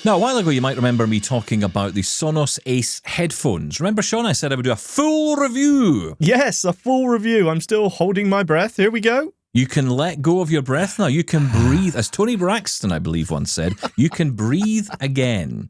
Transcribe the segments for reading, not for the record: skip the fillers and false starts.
Now, a while ago, you might remember me talking about the Sonos Ace headphones. Remember, Shaun, I said I would do a full review. Yes, a full review. I'm still holding my breath. Here we go. You can let go of your breath now. You can breathe. As Tony Braxton, I believe, once said, you can breathe again.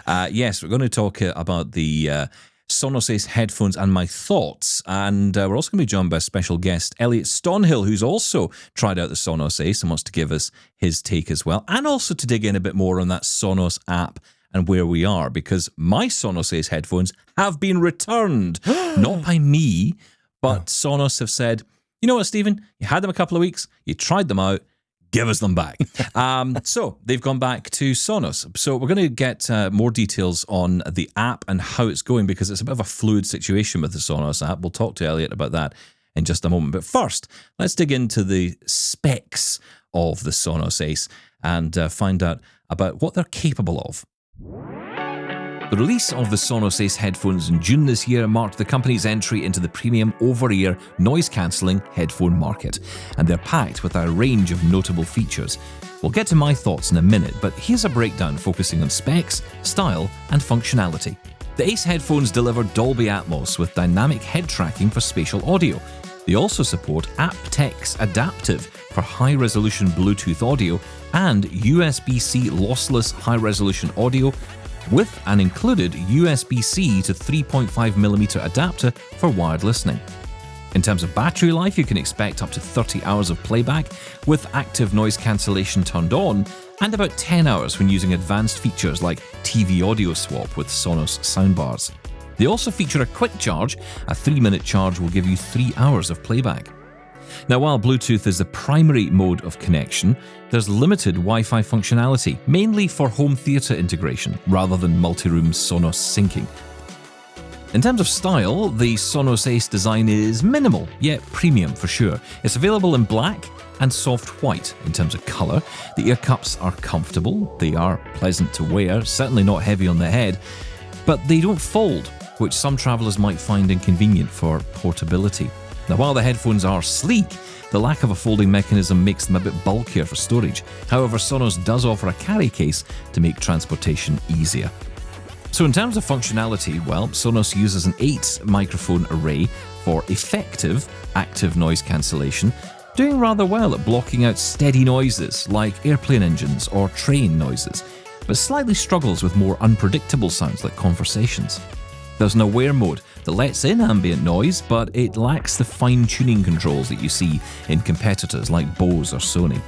Yes, we're going to talk about the Sonos Ace headphones and my thoughts. And we're also going to be joined by a special guest, Elliot Stonehill, who's also tried out the Sonos Ace and wants to give us his take as well. And also to dig in a bit more on that Sonos app and where we are, because my Sonos Ace headphones have been returned. Not by me, but Sonos have said, you know what, Stephen? You had them a couple of weeks, you tried them out, give us them back. So they've gone back to Sonos. So we're going to get more details on the app and how it's going, because it's a bit of a fluid situation with the Sonos app. We'll talk to Elliot about that in just a moment. But first, let's dig into the specs of the Sonos Ace and find out about what they're capable of. The release of the Sonos Ace headphones in June this year marked the company's entry into the premium over-ear noise-cancelling headphone market, and they're packed with a range of notable features. We'll get to my thoughts in a minute, but here's a breakdown focusing on specs, style, and functionality. The Ace headphones deliver Dolby Atmos with dynamic head tracking for spatial audio. They also support aptX Adaptive for high-resolution Bluetooth audio and USB-C lossless high-resolution audio, with an included USB-C to 3.5mm adapter for wired listening. In terms of battery life, you can expect up to 30 hours of playback with active noise cancellation turned on, and about 10 hours when using advanced features like TV audio swap with Sonos soundbars. They also feature a quick charge. A 3-minute charge will give you 3 hours of playback. Now, while Bluetooth is the primary mode of connection, there's limited Wi-Fi functionality, mainly for home theatre integration, rather than multi-room Sonos syncing. In terms of style, the Sonos Ace design is minimal, yet premium for sure. It's available in black and soft white in terms of colour. The ear cups are comfortable, they are pleasant to wear, certainly not heavy on the head, but they don't fold, which some travellers might find inconvenient for portability. Now, while the headphones are sleek, the lack of a folding mechanism makes them a bit bulkier for storage. However, Sonos does offer a carry case to make transportation easier. So in terms of functionality, well, Sonos uses an 8-microphone array for effective active noise cancellation, doing rather well at blocking out steady noises like airplane engines or train noises, but slightly struggles with more unpredictable sounds like conversations. There's an aware mode that lets in ambient noise, but it lacks the fine-tuning controls that you see in competitors like Bose or Sony.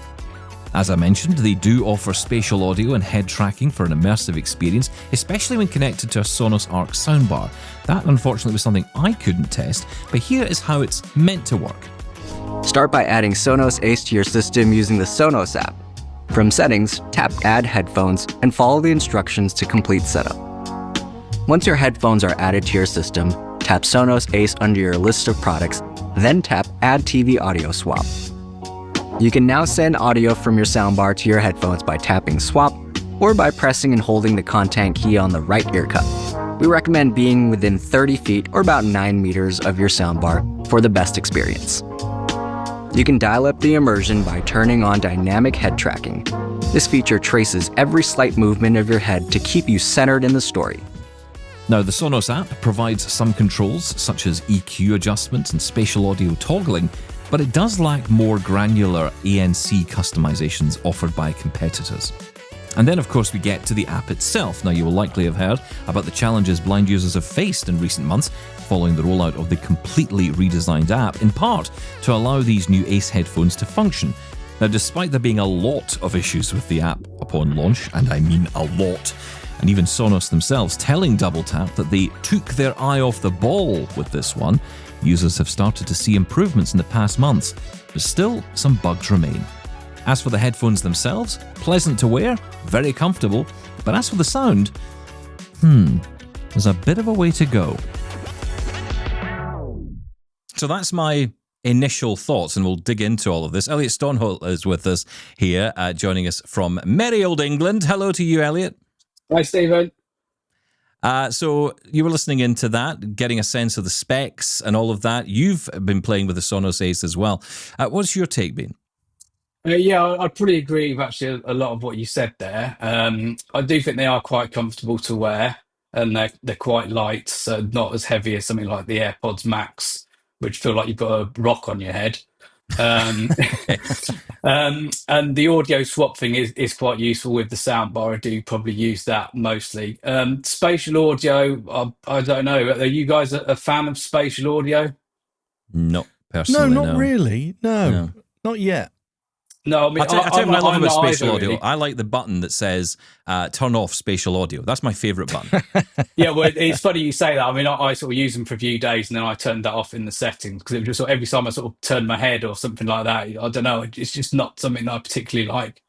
As I mentioned, they do offer spatial audio and head tracking for an immersive experience, especially when connected to a Sonos Arc soundbar. That, unfortunately, was something I couldn't test, but here is how it's meant to work. Start by adding Sonos Ace to your system using the Sonos app. From Settings, tap Add Headphones and follow the instructions to complete setup. Once your headphones are added to your system, tap Sonos Ace under your list of products, then tap Add TV Audio Swap. You can now send audio from your soundbar to your headphones by tapping Swap or by pressing and holding the content key on the right ear cup. We recommend being within 30 feet or about 9 meters of your soundbar for the best experience. You can dial up the immersion by turning on dynamic head tracking. This feature traces every slight movement of your head to keep you centered in the story. Now, the Sonos app provides some controls, such as EQ adjustments and spatial audio toggling, but it does lack more granular ANC customizations offered by competitors. And then, of course, we get to the app itself. Now, you will likely have heard about the challenges blind users have faced in recent months following the rollout of the completely redesigned app, in part to allow these new Ace headphones to function. Now, despite there being a lot of issues with the app upon launch, and I mean a lot, and even Sonos themselves telling Double Tap that they took their eye off the ball with this one, users have started to see improvements in the past months, but still some bugs remain. As for the headphones themselves, pleasant to wear, very comfortable, but as for the sound, there's a bit of a way to go. So that's my initial thoughts, and we'll dig into all of this. Elliot Stonehill is with us here, joining us from merry old England. Hello to you, Elliot. Hi, Stephen. So you were listening into that, getting a sense of the specs and all of that. You've been playing with the Sonos Ace as well. What's your take been? Yeah, I'd probably agree with actually a lot of what you said there. I do think they are quite comfortable to wear, and they're quite light, so not as heavy as something like the AirPods Max, which feel like you've got a rock on your head. Um, and the audio swap thing is quite useful with the soundbar. I do probably use that mostly. Spatial audio, I don't know. Are you guys a fan of spatial audio? Not No, personally, not no. really. No, No. not yet. No, I mean, I'll tell you what I love I'm about not spatial either, audio. really. I like the button that says turn off spatial audio. That's my favorite button. Yeah, well, it's funny you say that. I mean, I sort of used them for a few days, and then I turned that off in the settings because it was just sort of every time I sort of turned my head or something like that. I don't know. It's just not something that I particularly like.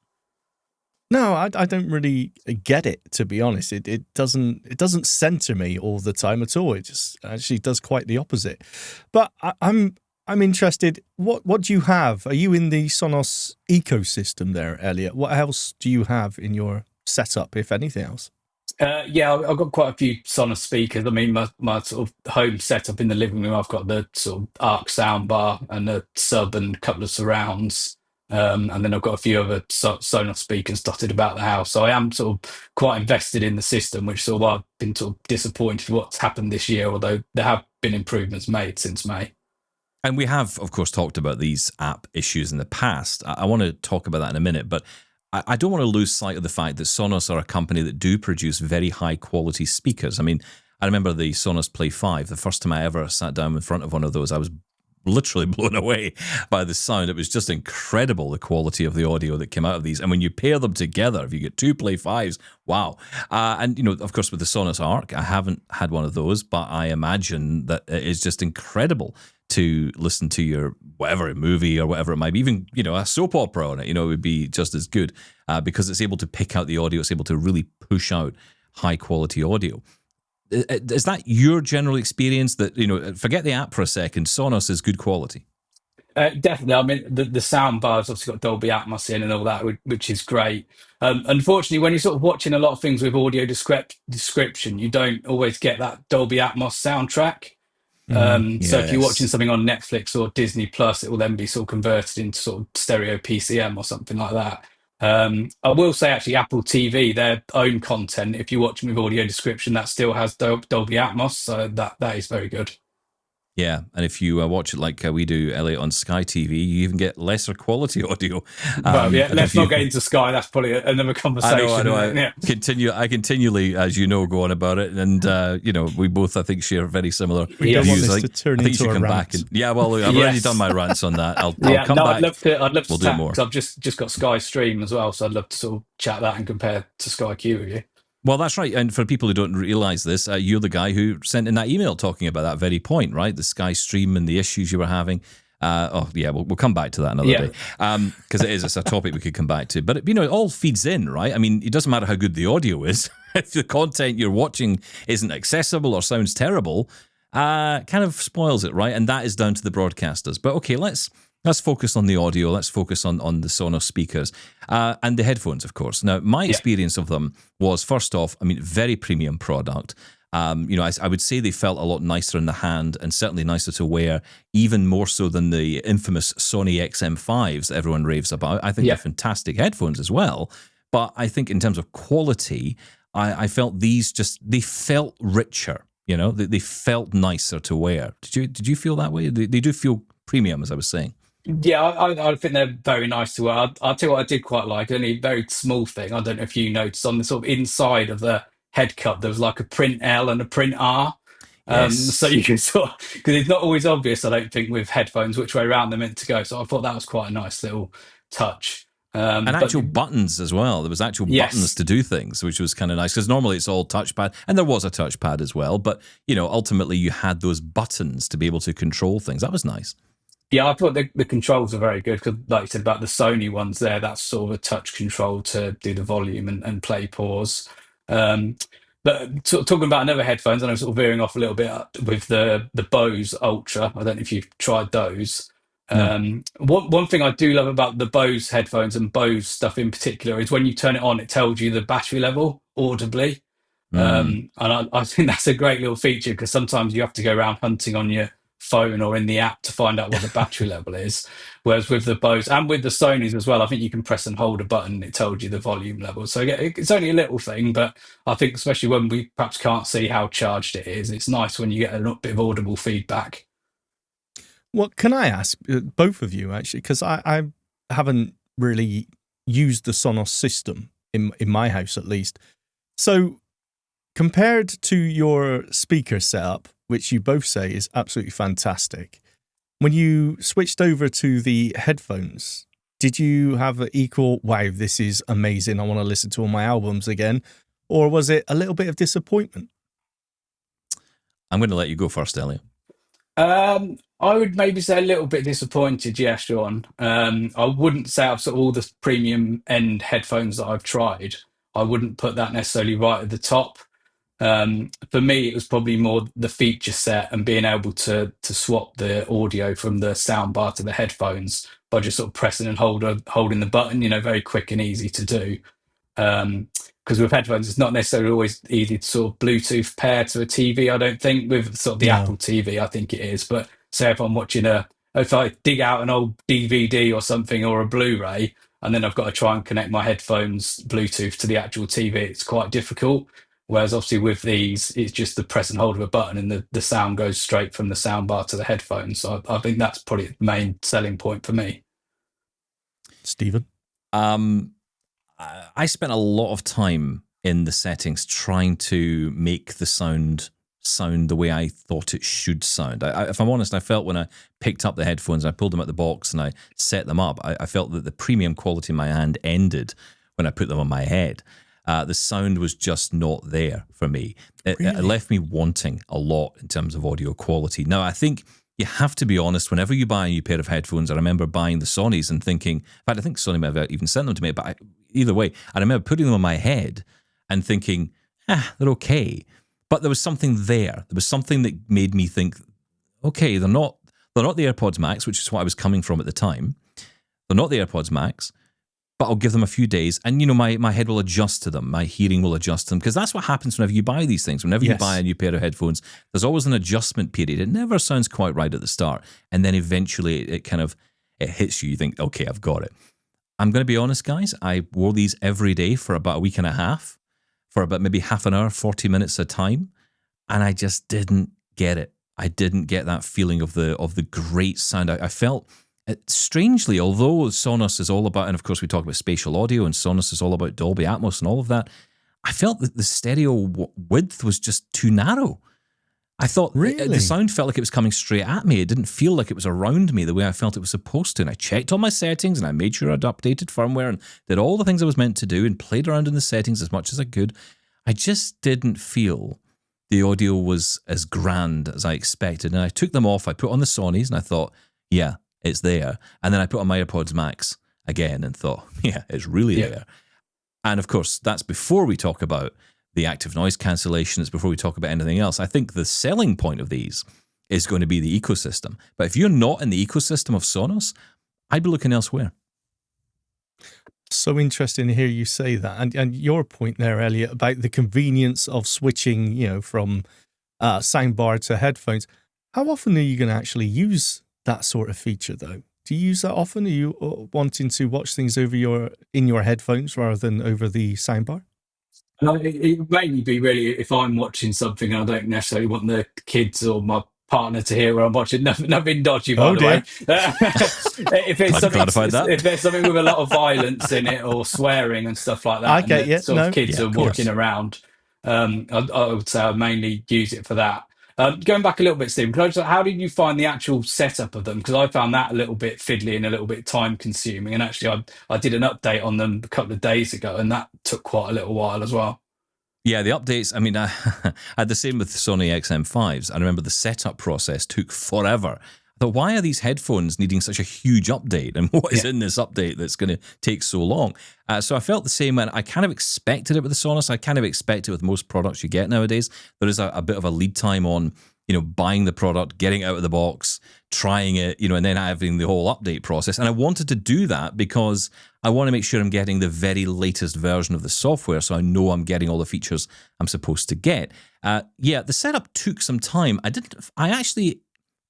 No, I don't really get it, to be honest. It doesn't center me all the time at all. It just actually does quite the opposite. But I'm interested. What do you have? Are you in the Sonos ecosystem there, Elliot? What else do you have in your setup, if anything else? Yeah, I've got quite a few Sonos speakers. I mean, my sort of home setup in the living room, I've got the sort of Arc soundbar and a sub and a couple of surrounds. And then I've got a few other Sonos speakers dotted about the house. So I am sort of quite invested in the system, which sort of I've been sort of disappointed with what's happened this year, although there have been improvements made since May. And we have, of course, talked about these app issues in the past. I want to talk about that in a minute, but I don't want to lose sight of the fact that Sonos are a company that do produce very high quality speakers. I mean, I remember the Sonos Play 5. The first time I ever sat down in front of one of those, I was literally blown away by the sound. It was just incredible, the quality of the audio that came out of these. And when you pair them together, if you get two Play 5s, wow. And, you know, of course, with the Sonos Arc, I haven't had one of those, but I imagine that it is just incredible to listen to your whatever movie or whatever it might be, even, you know, a soap opera on it, you know, it would be just as good because it's able to pick out the audio. It's able to really push out high quality audio. Is that your general experience that, you know, forget the app for a second, Sonos is good quality? Definitely. I mean, the sound bars obviously got Dolby Atmos in and all that, which is great. Unfortunately, when you're sort of watching a lot of things with audio description, you don't always get that Dolby Atmos soundtrack. So if you're watching Yes. something on Netflix or Disney Plus, it will then be sort of converted into sort of stereo PCM or something like that. I will say actually Apple TV, their own content, if you're watching with audio description, that still has Dolby Atmos, so that is very good. Yeah, and if you watch it like we do, Elliot, on Sky TV, you even get lesser quality audio. Well, yeah, And let's if you, not get into Sky. That's probably another I know, conversation. I Yeah. I continually, as you know, go on about it, and you know, we both, I think, share very similar We don't views. want this to turn I think you into should a come rant. back and well, look, I've already Yes. done my rants on that. I'll Yeah, come no, back. I'd love to We'll do chat more. because I've just got Sky Stream as well, so I'd love to sort of chat that and compare to Sky Q with you. Well, that's right. And for people who don't realize this, you're the guy who sent in that email talking about that very point, right? The Sky Stream and the issues you were having. We'll come back to that another day because it's a topic we could come back to. But, you know, it all feeds in, right? I mean, it doesn't matter how good the audio is. If the content you're watching isn't accessible or sounds terrible, kind of spoils it, right? And that is down to the broadcasters. But, okay, let's focus on the audio. Let's focus on the Sonos speakers and the headphones, of course. Now, my experience of them was, first off, I mean, very premium product. You know, I would say they felt a lot nicer in the hand and certainly nicer to wear, even more so than the infamous Sony XM5s that everyone raves about. I think they're fantastic headphones as well. But I think in terms of quality, I felt they felt richer. You know, they felt nicer to wear. Did you feel that way? They do feel premium, as I was saying. Yeah, I think they're very nice to wear. I'll tell you what I did quite like, only a very small thing. I don't know if you noticed on the sort of inside of the head cup, there was like a print L and a print R. So Yes. you can sort of, because it's not always obvious, I don't think, with headphones, which way around they're meant to go. So I thought that was quite a nice little touch. And But actual buttons as well. There was actual buttons yes, to do things, which was kind of nice because normally it's all touchpad, and there was a touchpad as well. But you know, ultimately you had those buttons to be able to control things. That was nice. yeah, I thought the controls are very good because, like you said about the Sony ones there, that's sort of a touch control to do the volume and play pause. Um, but sort of talking about another headphones, and I'm sort of veering off a little bit with the Bose Ultra. I don't know if you've tried those. No. One thing I do love about the Bose headphones and Bose stuff in particular is when you turn it on, it tells you the battery level audibly. Mm. And I think that's a great little feature because sometimes you have to go around hunting on your phone or in the app to find out what the battery level is. Whereas with the Bose and with the Sonys as well, I think you can press and hold a button and it tells you the volume level. So it's only a little thing, but I think especially when we perhaps can't see how charged it is, it's nice when you get a bit of audible feedback. Well, can I ask both of you, actually, because I haven't really used the Sonos system in my house, at least. So compared to your speaker setup, which you both say is absolutely fantastic, when you switched over to the headphones, did you have an equal, wow, this is amazing, I want to listen to all my albums again? Or was it a little bit of disappointment? I'm going to let you go first, Elliot. I would maybe say a little bit disappointed, yeah, Sean. I wouldn't say I've sort of all the premium end headphones that I've tried. I wouldn't put that necessarily right at the top. For me, it was probably more the feature set and being able to swap the audio from the soundbar to the headphones by just sort of pressing and holding the button. Very quick and easy to do. Because with headphones, it's not necessarily always easy to sort of Bluetooth pair to a TV. I don't think with sort of the Apple TV, I think it is. But say if I'm watching if I dig out an old DVD or something or a Blu-ray, and then I've got to try and connect my headphones Bluetooth to the actual TV, it's quite difficult. Whereas obviously with these, it's just the press and hold of a button and the sound goes straight from the soundbar to the headphones. So I think that's probably the main selling point for me. Stephen? I spent a lot of time in the settings trying to make the sound the way I thought it should sound. If I'm honest, I felt when I picked up the headphones, I pulled them out the box and I set them up, I felt that the premium quality in my hand ended when I put them on my head. The sound was just not there for me. It left me wanting a lot in terms of audio quality. Now, I think you have to be honest, whenever you buy a new pair of headphones, I remember buying the Sonys and thinking, in fact, I think Sony may have even sent them to me, but either way, I remember putting them on my head and thinking, they're okay. But there was something there. There was something that made me think, okay, they're not the AirPods Max, which is what I was coming from at the time. They're not the AirPods Max, but I'll give them a few days and, my head will adjust to them. My hearing will adjust to them because that's what happens whenever you buy these things. Whenever you buy a new pair of headphones, there's always an adjustment period. It never sounds quite right at the start. And then eventually it hits you. You think, okay, I've got it. I'm going to be honest, guys. I wore these every day for about a week and a half, for about maybe half an hour, 40 minutes at a time. And I just didn't get it. I didn't get that feeling of the great sound. I felt strangely, although Sonos is all about, and of course we talk about spatial audio, and Sonos is all about Dolby Atmos and all of that, I felt that the stereo width was just too narrow. I thought the sound felt like it was coming straight at me. It didn't feel like it was around me the way I felt it was supposed to. And I checked all my settings and I made sure I'd updated firmware and did all the things I was meant to do and played around in the settings as much as I could. I just didn't feel the audio was as grand as I expected. And I took them off. I put on the Sonys and I thought, yeah, it's there. And then I put on my AirPods Max again and thought, yeah, it's really there. And of course, that's before we talk about the active noise cancellation. It's before we talk about anything else. I think the selling point of these is going to be the ecosystem. But if you're not in the ecosystem of Sonos, I'd be looking elsewhere. So interesting to hear you say that. And your point there, Elliot, about the convenience of switching, from soundbar to headphones. How often are you going to actually use that sort of feature, though? Do you use that often? Are you wanting to watch things in your headphones rather than over the soundbar? It would mainly be really if I'm watching something and I don't necessarily want the kids or my partner to hear where I'm watching. Nothing dodgy, by the way. If there's something with a lot of violence in it or swearing and stuff like that, kids are walking around, I would say I mainly use it for that. Going back a little bit, Steve, how did you find the actual setup of them? Because I found that a little bit fiddly and a little bit time consuming. And actually, I did an update on them a couple of days ago, and that took quite a little while as well. Yeah, the updates, I mean, I had the same with Sony XM5s. I remember the setup process took forever. I thought, why are these headphones needing such a huge update? And what is in this update that's going to take so long? So I felt the same, and I kind of expected it with the Sonos. I kind of expect it with most products you get nowadays. There is a bit of a lead time on, buying the product, getting it out of the box, trying it, and then having the whole update process. And I wanted to do that because I want to make sure I'm getting the very latest version of the software so I know I'm getting all the features I'm supposed to get. The setup took some time. I actually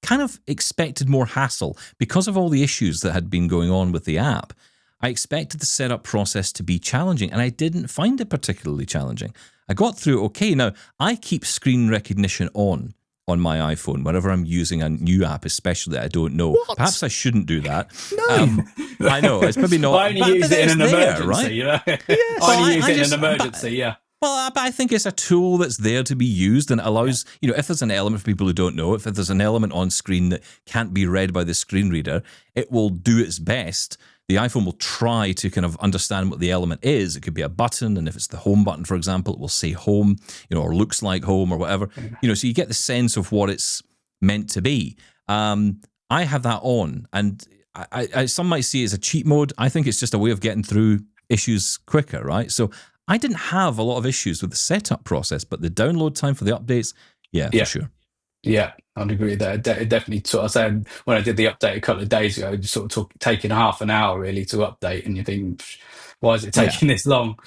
kind of expected more hassle because of all the issues that had been going on with the app. I expected the setup process to be challenging, and I didn't find it particularly challenging. I got through okay. Now, I keep screen recognition on my iPhone whenever I'm using a new app, especially that I don't know. What? Perhaps I shouldn't do that. No. I know, it's maybe not. I only use it in an emergency, right? you know? Yes. I only use I it just- in an emergency, yeah. Well, but I think it's a tool that's there to be used and it allows, if there's an element for people who don't know, if there's an element on screen that can't be read by the screen reader, it will do its best. The iPhone will try to kind of understand what the element is. It could be a button, and if it's the home button, for example, it will say home, or looks like home or whatever. So you get the sense of what it's meant to be. I have that on, and I some might see it as a cheat mode. I think it's just a way of getting through issues quicker, right? So I didn't have a lot of issues with the setup process, but the download time for the updates, for sure. Yeah, I'd agree there. It definitely sort of said when I did the update a couple of days ago, it just sort of took taking half an hour really to update, and you think, why is it taking this long?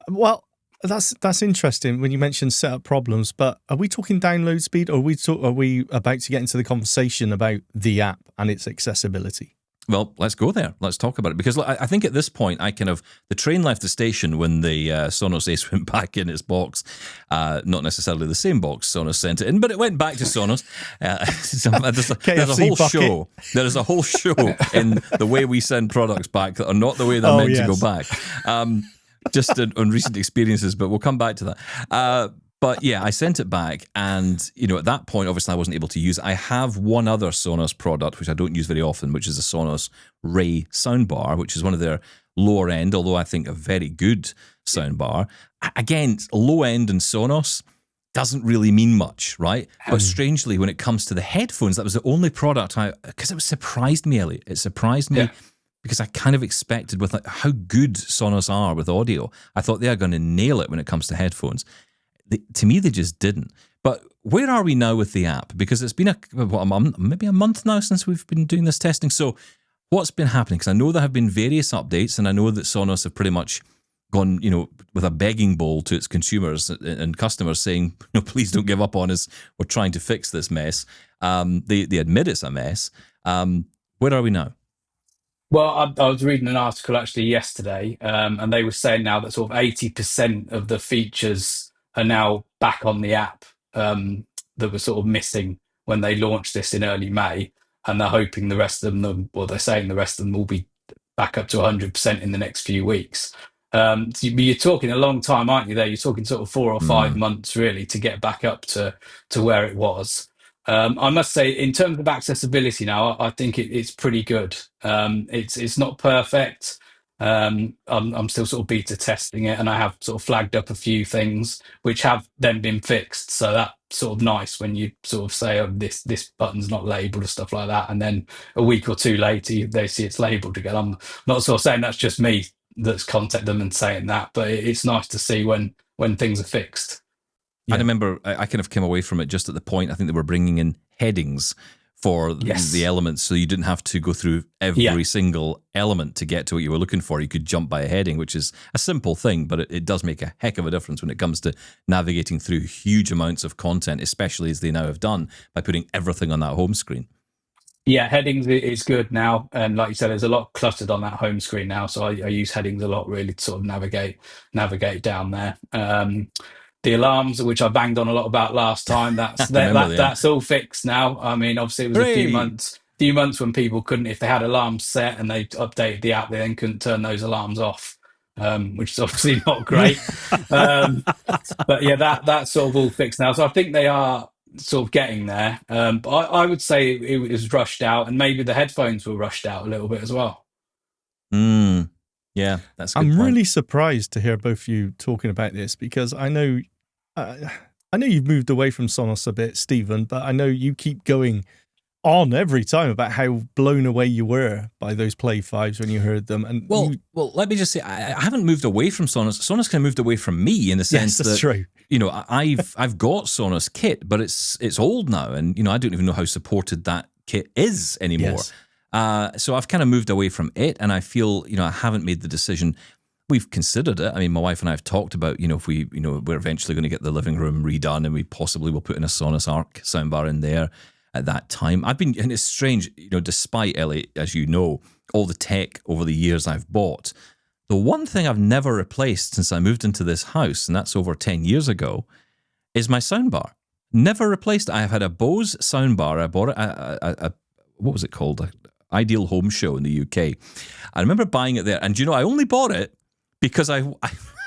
Well, that's interesting when you mentioned setup problems. But are we talking download speed, or are we about to get into the conversation about the app and its accessibility? Well, let's go there. Let's talk about it. Because I think at this point, the train left the station when the Sonos Ace went back in its box. Not necessarily the same box Sonos sent it in, but it went back to Sonos. There's a whole bucket. show. There is a whole show in the way we send products back that are not the way they're meant to go back. Just on recent experiences, but we'll come back to that. But yeah, I sent it back, and at that point, obviously, I wasn't able to use it. I have one other Sonos product, which I don't use very often, which is a Sonos Ray soundbar, which is one of their lower end, although I think a very good soundbar. Again, low end and Sonos doesn't really mean much, right? But strangely, when it comes to the headphones, that was the only product because it surprised me, Elliot. It surprised me. Because I kind of expected with how good Sonos are with audio, I thought they are going to nail it when it comes to headphones. To me, they just didn't. But where are we now with the app? Because it's been maybe a month now since we've been doing this testing. So what's been happening? Because I know there have been various updates, and I know that Sonos have pretty much gone, with a begging bowl to its consumers and customers saying, please don't give up on us. We're trying to fix this mess. They admit it's a mess. Where are we now? Well, I was reading an article actually yesterday, and they were saying now that sort of 80% of the features are now back on the app that were sort of missing when they launched this in early May, and they're hoping the rest of them, or they're saying the rest of them will be back up to 100% in the next few weeks. So you're talking a long time, aren't you? There, you're talking sort of 4 or 5 months really to get back up to where it was. I must say, in terms of accessibility now, I think it's pretty good. It's not perfect. I'm still sort of beta testing it, and I have sort of flagged up a few things which have then been fixed. So that's sort of nice when you sort of say, oh, this button's not labelled or stuff like that, and then a week or two later they see it's labelled again. I'm not sort of saying that's just me that's contacted them and saying that, but it's nice to see when things are fixed. I remember I kind of came away from it just at the point, I think they were bringing in headings for the elements, so you didn't have to go through every single element to get to what you were looking for. You could jump by a heading, which is a simple thing, but it does make a heck of a difference when it comes to navigating through huge amounts of content, especially as they now have done by putting everything on that home screen. Yeah, headings is good now, and like you said, there's a lot cluttered on that home screen now, so I use headings a lot really to sort of navigate down there. The alarms, which I banged on a lot about last time, that's all fixed now. I mean, obviously it was a few months when people couldn't, if they had alarms set and they updated the app, they then couldn't turn those alarms off, which is obviously not great. But yeah, that's sort of all fixed now. So I think they are sort of getting there. But I would say it was rushed out, and maybe the headphones were rushed out a little bit as well. Yeah, that's a good I'm point. really surprised to hear both of you talking about this, because I know you've moved away from Sonos a bit, Stephen, but I know you keep going on every time about how blown away you were by those Play 5s when you heard them. And well, let me just say, I haven't moved away from Sonos. Sonos kind of moved away from me in the sense that's true. I've got Sonos kit, but it's old now, and I don't even know how supported that kit is anymore. Yes. So I've kind of moved away from it, and I feel, I haven't made the decision. We've considered it. I mean, my wife and I have talked about, if we, we're eventually going to get the living room redone, and we possibly will put in a Sonos Arc soundbar in there. at that time. And it's strange, despite, Elliot, as you know, all the tech over the years I've bought, the one thing I've never replaced since I moved into this house, and that's over 10 years ago, is my soundbar. Never replaced it. I have had a Bose soundbar. I bought it what was it called? Ideal Home Show in the UK. I remember buying it there. And I only bought it because I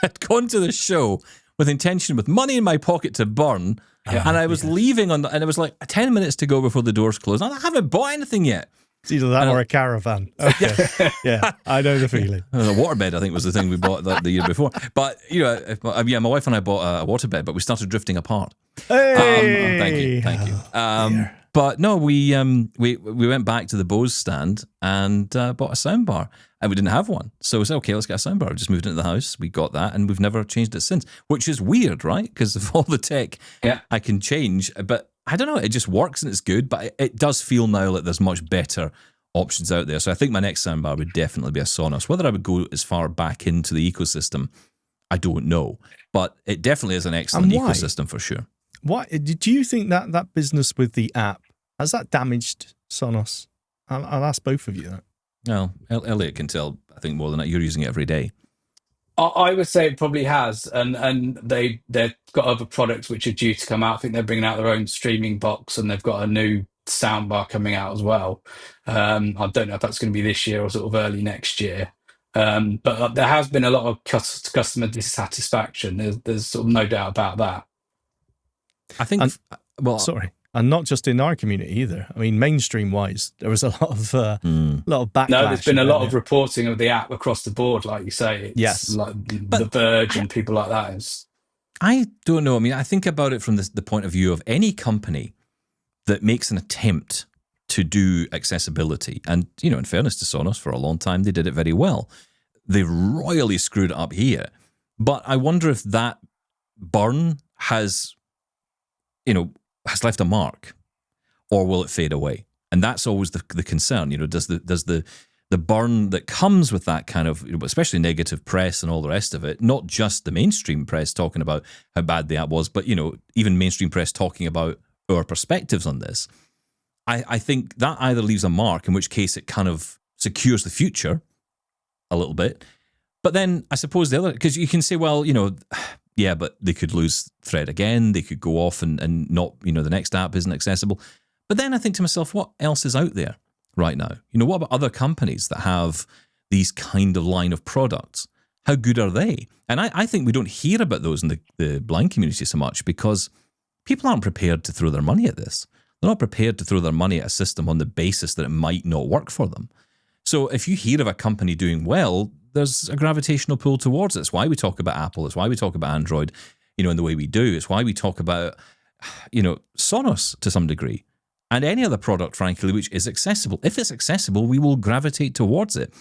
had gone to the show with money in my pocket to burn. Yeah, and I was leaving and it was like 10 minutes to go before the doors closed. And I haven't bought anything yet. It's either that or a caravan. Okay. Yeah, I know the feeling. A waterbed, I think, was the thing we bought the year before. But, my wife and I bought a waterbed, but we started drifting apart. Hey! Thank you. But no, we went back to the Bose stand and bought a soundbar. And we didn't have one. So we said, okay, let's get a soundbar. We just moved into the house. We got that, and we've never changed it since, which is weird, right? Because of all the tech I can change. But I don't know, it just works and it's good. But it does feel now like there's much better options out there. So I think my next soundbar would definitely be a Sonos. Whether I would go as far back into the ecosystem, I don't know. But it definitely is an excellent ecosystem for sure. Why do you think that business with the app, has that damaged Sonos? I'll ask both of you that. Well, Elliot can tell, I think, more than that. You're using it every day. I would say it probably has, and they've got other products which are due to come out. I think they're bringing out their own streaming box, and they've got a new soundbar coming out as well. I don't know if that's going to be this year or sort of early next year. But there has been a lot of customer dissatisfaction. There's sort of no doubt about that. I think. Sorry. And not just in our community either. I mean, mainstream-wise, there was a lot of backlash. No, there's been a lot of reporting of the app across the board, like you say. It's like The Verge and people like that. I don't know. I mean, I think about it from the point of view of any company that makes an attempt to do accessibility. And, in fairness to Sonos, for a long time, they did it very well. They royally screwed it up here. But I wonder if that burn has left a mark, or will it fade away? And that's always the concern. Does the burn that comes with that kind of, especially negative press and all the rest of it, not just the mainstream press talking about how bad the app was, but even mainstream press talking about our perspectives on this. I think that either leaves a mark, in which case it kind of secures the future a little bit. But then I suppose the other, because you can say, well, yeah, but they could lose thread again. They could go off and not, the next app isn't accessible. But then I think to myself, what else is out there right now? What about other companies that have these kind of line of products? How good are they? And I think we don't hear about those in the blind community so much because people aren't prepared to throw their money at this. They're not prepared to throw their money at a system on the basis that it might not work for them. So if you hear of a company doing well, there's a gravitational pull towards it. It's why we talk about Apple. It's why we talk about Android, in the way we do. It's why we talk about, Sonos to some degree, and any other product, frankly, which is accessible. If it's accessible, we will gravitate towards it.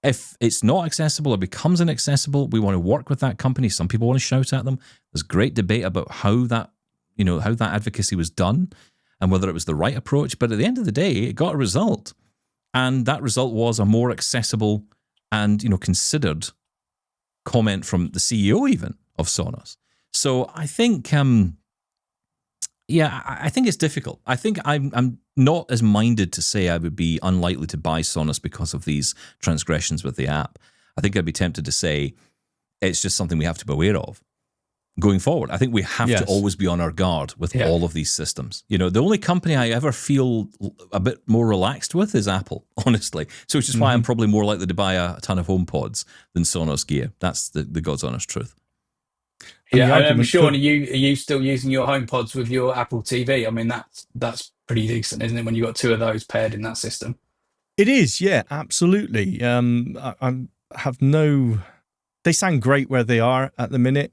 If it's not accessible or becomes inaccessible, we want to work with that company. Some people want to shout at them. There's great debate about how that advocacy was done and whether it was the right approach. But at the end of the day, it got a result. And that result was a more accessible and, considered comment from the CEO even of Sonos. So I think, I think it's difficult. I think I'm not as minded to say I would be unlikely to buy Sonos because of these transgressions with the app. I think I'd be tempted to say it's just something we have to be aware of going forward. I think we have to always be on our guard with all of these systems. The only company I ever feel a bit more relaxed with is Apple, honestly. So which is why I'm probably more likely to buy a ton of HomePods than Sonos gear. That's the God's honest truth. Yeah, Sean, are you still using your HomePods with your Apple TV? I mean, that's pretty decent, isn't it, when you've got two of those paired in that system? It is, yeah, absolutely. They sound great where they are at the minute.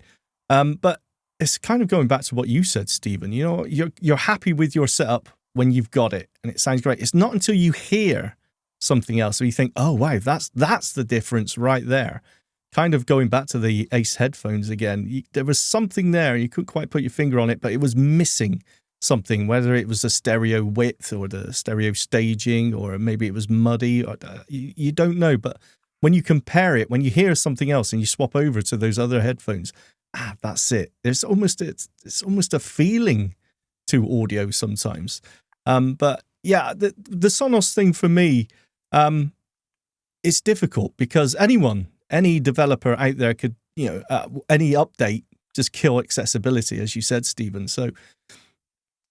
But it's kind of going back to what you said, Stephen. You're happy with your setup when you've got it and it sounds great. It's not until you hear something else where you think, oh, wow, that's the difference right there. Kind of going back to the Ace headphones again. There was something there. You couldn't quite put your finger on it, but it was missing something, whether it was the stereo width or the stereo staging, or maybe it was muddy. Or, you don't know. But when you compare it, when you hear something else and you swap over to those other headphones, that's it. It's almost a feeling to audio sometimes. But yeah, the Sonos thing for me, it's difficult because any developer out there could, any update just kill accessibility, as you said, Stephen. So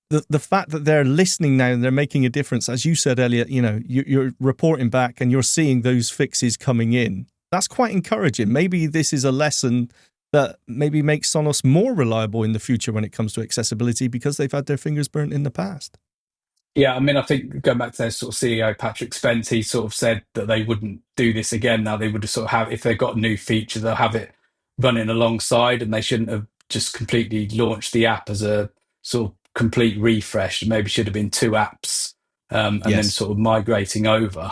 the fact that they're listening now and they're making a difference, as you said, Elliot, you're reporting back and you're seeing those fixes coming in. That's quite encouraging. Maybe this is a lesson that maybe makes Sonos more reliable in the future when it comes to accessibility because they've had their fingers burnt in the past. Yeah, I mean, I think going back to their sort of CEO, Patrick Spence, he sort of said that they wouldn't do this again. Now they would just sort of have, if they've got a new feature, they'll have it running alongside, and they shouldn't have just completely launched the app as a sort of complete refresh. It maybe should have been two apps, and then sort of migrating over.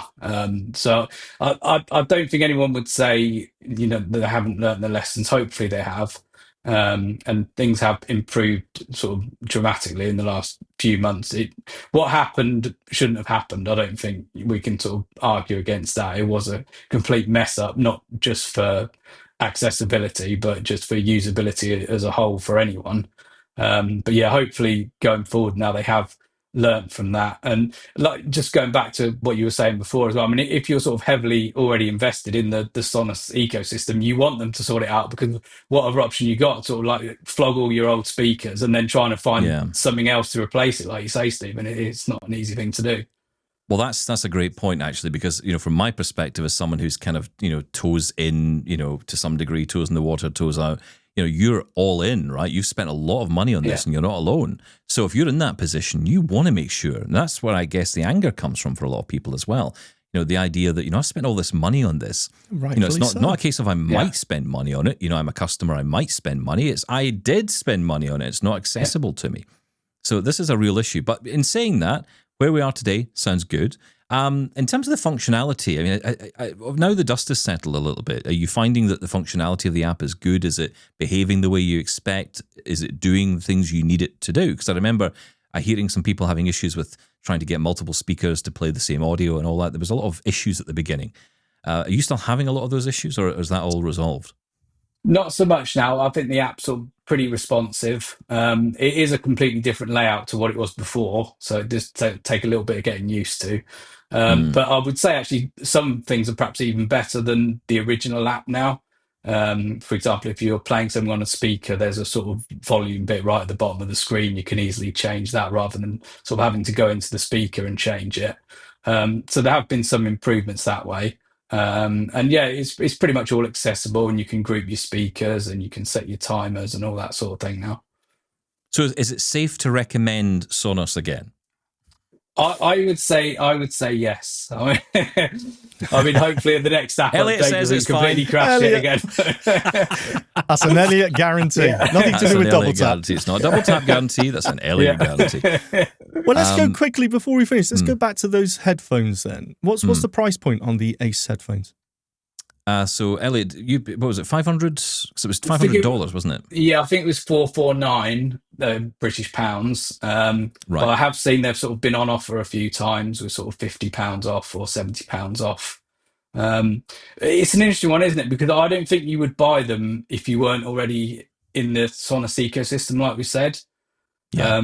So I don't think anyone would say, that they haven't learned the lessons. Hopefully they have. And things have improved sort of dramatically in the last few months. What happened shouldn't have happened. I don't think we can sort of argue against that. It was a complete mess up, not just for accessibility, but just for usability as a whole for anyone. But yeah, hopefully going forward now they have learned from that. And like just going back to what you were saying before as well, I mean, if you're sort of heavily already invested in the Sonos ecosystem, you want them to sort it out, because what other option you got? Sort of like flog all your old speakers and then trying to find something else to replace it, like you say, Stephen. It's not an easy thing to do. Well, that's a great point, actually, because, from my perspective as someone who's kind of, toes in, to some degree, toes in the water, toes out, you're all in, right? You've spent a lot of money on this and you're not alone. So if you're in that position, you want to make sure, and that's where I guess the anger comes from for a lot of people as well. The idea that, I spent all this money on this. Right. It's not a case of I might spend money on it. I'm a customer, I might spend money. It's I did spend money on it. It's not accessible to me. So this is a real issue. But in saying that, where we are today sounds good. In terms of the functionality, I mean, now the dust has settled a little bit. Are you finding that the functionality of the app is good? Is it behaving the way you expect? Is it doing things you need it to do? Because I remember hearing some people having issues with trying to get multiple speakers to play the same audio and all that. There was a lot of issues at the beginning. Are you still having a lot of those issues, or is that all resolved? Not so much now. I think the app's sort of pretty responsive. It is a completely different layout to what it was before, so it does take a little bit of getting used to. But I would say actually some things are perhaps even better than the original app now. For example, if you're playing something on a speaker, there's a sort of volume bit right at the bottom of the screen. You can easily change that rather than sort of having to go into the speaker and change it. So there have been some improvements that way. And yeah, it's pretty much all accessible, and you can group your speakers and you can set your timers and all that sort of thing now. So is it safe to recommend Sonos again? I would say yes. I mean, hopefully in the next app Elliot update says doesn't completely crash it again. That's an Elliot guarantee. Nothing to do with double tap. Guarantee. It's not a double tap guarantee. That's an Elliot guarantee. Well, let's go quickly before we finish. Let's go back to those headphones then. What's the price point on the Ace headphones? So Elliot, what was it? 500? So it was $500, wasn't it? Yeah, I think it was 449 British pounds. Right. But I have seen they've sort of been on offer a few times with sort of £50 off or £70 off. It's an interesting one, isn't it? Because I don't think you would buy them if you weren't already in the Sonos ecosystem, like we said. Yeah.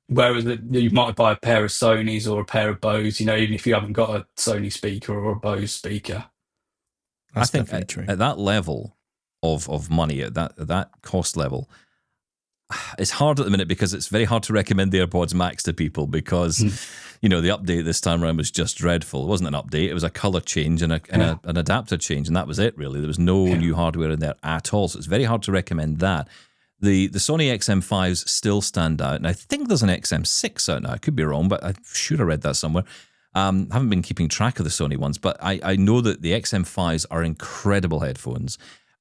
Whereas you might buy a pair of Sonys or a pair of Bose, even if you haven't got a Sony speaker or a Bose speaker. That's I think at that level of money, at that cost level, it's hard at the minute because it's very hard to recommend the AirPods Max to people because, the update this time around was just dreadful. It wasn't an update. It was a color change and an adapter change, and that was it, really. There was no new hardware in there at all, so it's very hard to recommend that. The Sony XM5s still stand out, and I think there's an XM6 out now. I could be wrong, but I'm sure I read that somewhere. Haven't been keeping track of the Sony ones, but I know that the XM5s are incredible headphones.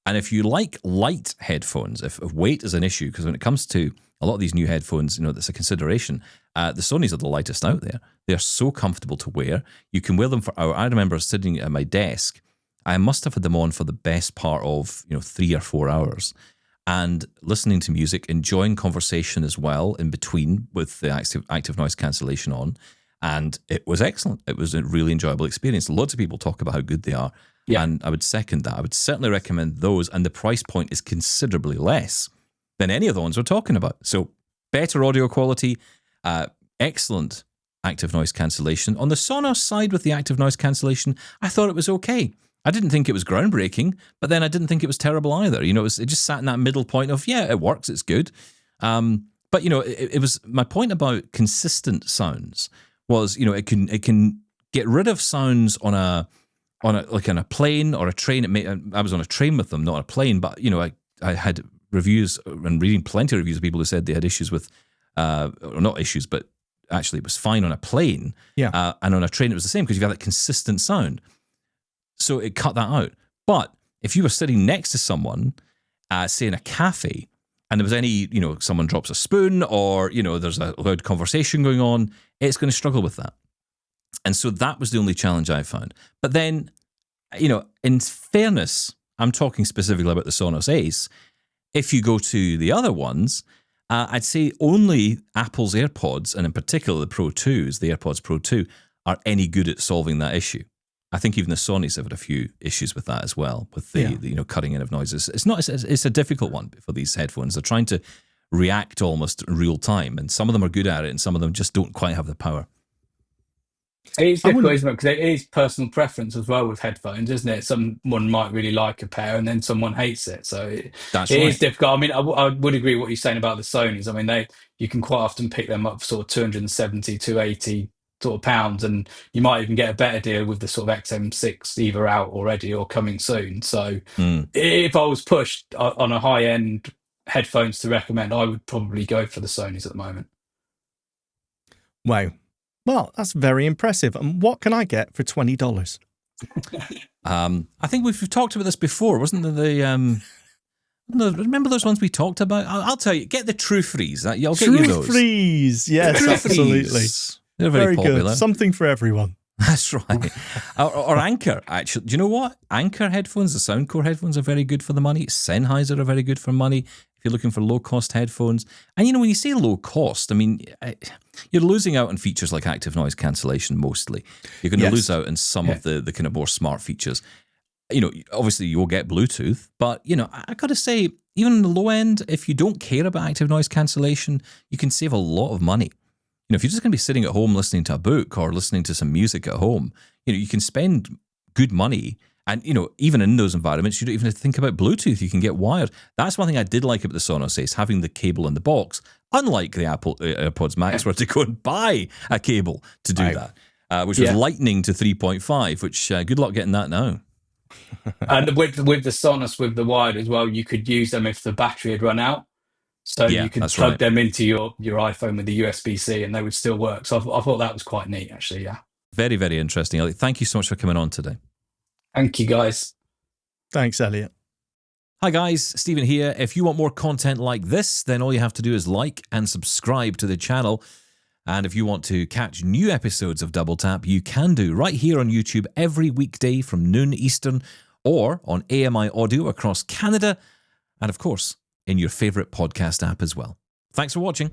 And if you like light headphones, if weight is an issue, because when it comes to a lot of these new headphones, that's a consideration. The Sonys are the lightest out there. They're so comfortable to wear. You can wear them for hours. I remember sitting at my desk. I must have had them on for the best part of 3 or 4 hours, and listening to music, enjoying conversation as well in between with the active noise cancellation on. And it was excellent. It was a really enjoyable experience. Lots of people talk about how good they are. Yeah. And I would second that. I would certainly recommend those. And the price point is considerably less than any of the ones we're talking about. So better audio quality, excellent active noise cancellation. On the Sonos side with the active noise cancellation, I thought it was okay. I didn't think it was groundbreaking, but then I didn't think it was terrible either. You know, it just sat in that middle point of, yeah, it works, it's good. But, you know, it was my point about consistent sounds was, you know, it can get rid of sounds on a plane or a train. I was on a train with them, not on a plane, but, you know, I had reviews and reading plenty of reviews of people who said they had issues with, or not issues, but actually it was fine on a plane. Yeah. And on a train it was the same because you've got that consistent sound. So it cut that out. But if you were sitting next to someone, say in a cafe, and there was any, you know, someone drops a spoon or, you know, there's a loud conversation going on, it's going to struggle with that. And so that was the only challenge I found. But then, you know, in fairness, I'm talking specifically about the Sonos Ace. If you go to the other ones, I'd say only Apple's AirPods, and in particular the Pro 2s, the AirPods Pro 2, are any good at solving that issue. I think even the Sonys have had a few issues with that as well, with the you know, cutting in of noises. It's a difficult one for these headphones. They're trying to react almost in real time, and some of them are good at it, and some of them just don't quite have the power. It is difficult, isn't it? Because it is personal preference as well with headphones, isn't it? Someone might really like a pair, and then someone hates it. So it is difficult. I mean, I would agree with what you're saying about the Sonys. I mean, you can quite often pick them up for sort of 270, 280 sort of pounds, and you might even get a better deal with the sort of XM6 either out already or coming soon. So if I was pushed on a high end headphones to recommend, I would probably go for the Sonys at the moment. Wow. Well, that's very impressive. And what can I get for $20? I think we've talked about this before, wasn't there? Remember those ones we talked about? I'll tell you, get the True Freeze. I'll get you those. True Freeze, yes, absolutely. They're very popular. Good. Something for everyone. That's right. or Anker, actually. Do you know what? Anker headphones, the Soundcore headphones are very good for the money. Sennheiser are very good for money if you're looking for low-cost headphones. And, you know, when you say low-cost, I mean, you're losing out on features like active noise cancellation mostly. You're going to lose out on some of the kind of more smart features. You know, obviously you will get Bluetooth, but, you know, I got to say, even on the low end, if you don't care about active noise cancellation, you can save a lot of money. You know, if you're just going to be sitting at home listening to a book or listening to some music at home, you know, you can spend good money. And, you know, even in those environments, you don't even have to think about Bluetooth. You can get wired. That's one thing I did like about the Sonos Ace, having the cable in the box, unlike the Apple AirPods Max, where I had to go and buy a cable to do that, which was Lightning to 3.5, which good luck getting that now. And with the Sonos, with the wired as well, you could use them if the battery had run out. So you could plug them into your iPhone with the USB-C and they would still work. So I thought that was quite neat, actually, yeah. Very, very interesting, Elliot. Thank you so much for coming on today. Thank you, guys. Thanks, Elliot. Hi, guys. Stephen here. If you want more content like this, then all you have to do is like and subscribe to the channel. And if you want to catch new episodes of Double Tap, you can do right here on YouTube every weekday from noon Eastern or on AMI Audio across Canada. And of course, in your favorite podcast app as well. Thanks for watching.